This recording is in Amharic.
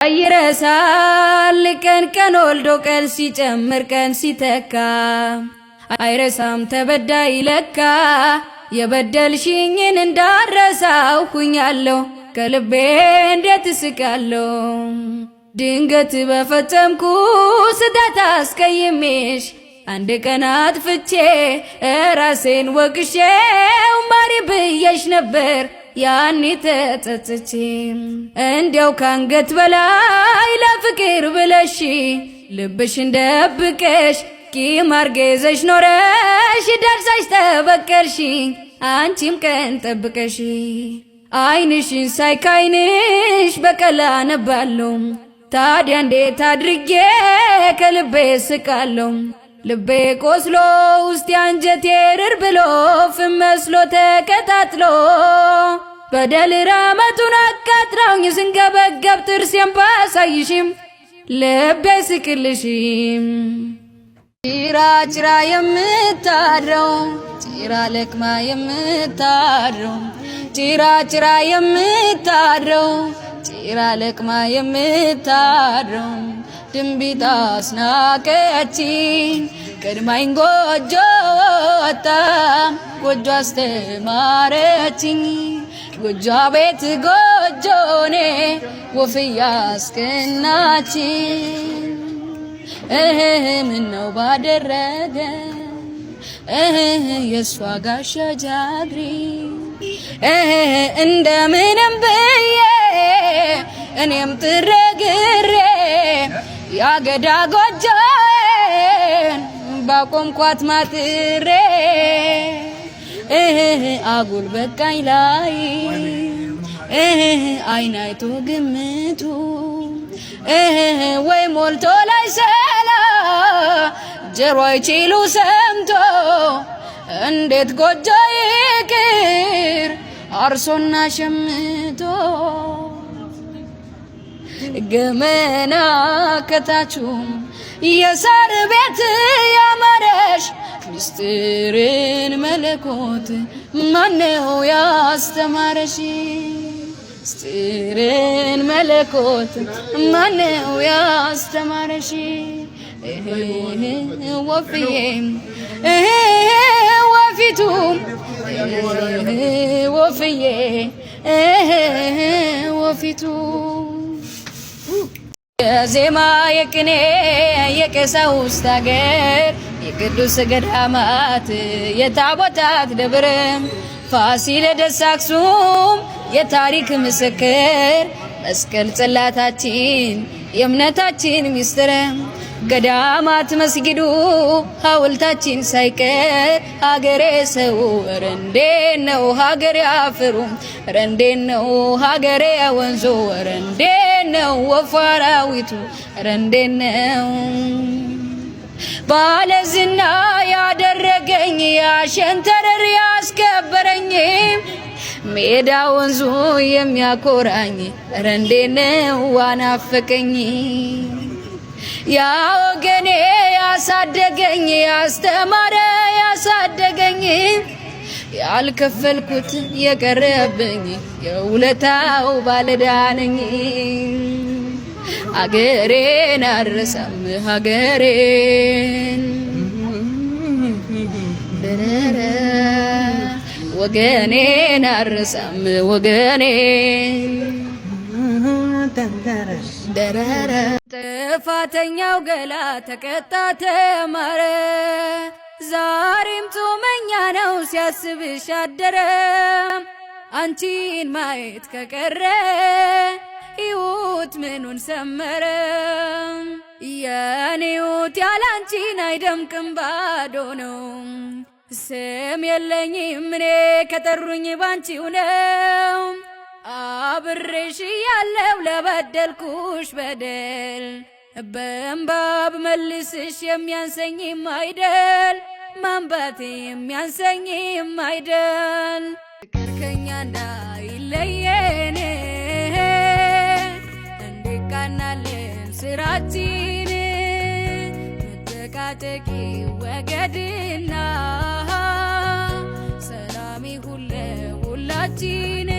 አይረሳል ቀን ቀን ወልዶ ቀን ሲጨምር ቀን ሲተካ አይረሳም ተበዳይ ለካ የበደልሽኝን እንዳረሳው ሁኛለሁ ከልቤ እንዴት እስቃለሁ ድንገት በፈጸምኩ ስህተት አስቀይሜሽ አንድ ቀን አጥፍቼ ራሴን ወቅሼው ማሪ ብዬሽ ነበር ያኔ ተጸጽቼ እንዲያው ካንገት በላይ ለፍቅር ብለሽ ልብሽን ደብቀሽ ቂም አርገዘሽ ኖረሽ ደርሰሽ ተበቀልሽኝ አንቺም ቀን ጠብቀሽ አይንሽን ሳይ ካይንሽ በቀላ ነባለሁ ታዲያ እንዴት አድርጌ ከልቤ ስቃለሁ ልቤ ቆስሎ ውስጥ አንጀቴ ርር ብሎ ፍም መስሎ ተቀጣጥሎ በደል ራመቱን አቃጥራውኝ ስንገበገብ ጥርሴን ባሳይሽም ልቤ ስቅልሽም ጭራ ጭራ የምታድረው ጭራ ለቅማ የምታድረው ጭራ ጭራ የምታድረው ጭራ ለቅማ የምታድረው ድንቢት አስናቀችኝ ቀድማኝ ጎጆ ወጣ ጎጆ አስተማረችኝ ጎጆ ቤት ጎጆኔ ወፍያ አስቀናችኝ ምነው ባደረገ የሷ ጋሻ ጃግሪ እንደምንም ብዬ እኔም ጥረግሬ ያገዳ ጎጆን ባቆምኳት ማጥሬ አጉል በቃኝ ላይ አይናይቶ ግምቱ ወይ ሞልቶ ላይ ሰላ ጀሮ አይችሉ ሰምቶ እንዴት ጎጆ ይቅር አርሶና ሸምቶ ገመና ከታቹም የሳር ቤት ያማረሽ ምስጢርን መለኮት ማነው ያስተማረሽ ምስጢርን መለኮት ማነው ያስተማረሽ ወፍዬ ወፊቱ ወፍዬ ወፊቱ የዜማ የቅኔ የቀሳውስት አገር የቅዱስ ገዳማት የታቦታት ደብር ፋሲለደስ አክሱም የታሪክ ምስክር መስቀል ጽላታችን የእምነታችን ሚስጥር ገዳማት መስጊዱ ሐውልታችን ሳይቀር ሀገሬ ሰው ረንዴ ነው ሀገሬ አፈሩ ረንዴ ነው ሀገሬ ወንዞ ረንዴ ነው ወፋራዊቱ ረንዴ ነው ባለዝና ያደረገኝ ያሸንተረር ያስከበረኝ ሜዳ ወንዙ የሚያኮራኝ ረንዴ ነው ዋናፈቀኝ ያ ወገኔ ያሳደገኝ ያስተማረ ያሳደገኝ ያልከፈልኩት የቀረብኝ የውለታው ባለዳነኝ አገሬን አልረሳም ሀገሬን ወገኔን አልረሳም ወገኔን ጥፋተኛው ገላ ተቀጣ ተማረ ዛሬም ጾመኛ ነው ሲያስብሽ አደረ አንቺን ማየት ከቀረ ሕይወት ምኑን ሰመረ የኔ ሕይወት ያላንቺን አይደምቅም ባዶ ነው ስም የለኝም እኔ ከጠሩኝ ባንቺው ነው አብሬሽ ያለው ለበደልኩሽ በደል በእንባብ መልስሽ የሚያንሰኝም አይደል ማንባቴ የሚያንሰኝም አይደል ፍቅር ከኛ እንዳይለየን እንዲቃናልን ስራችን መጨቃጨቂ ወገድና ሰላም ይሁን ለሁላችን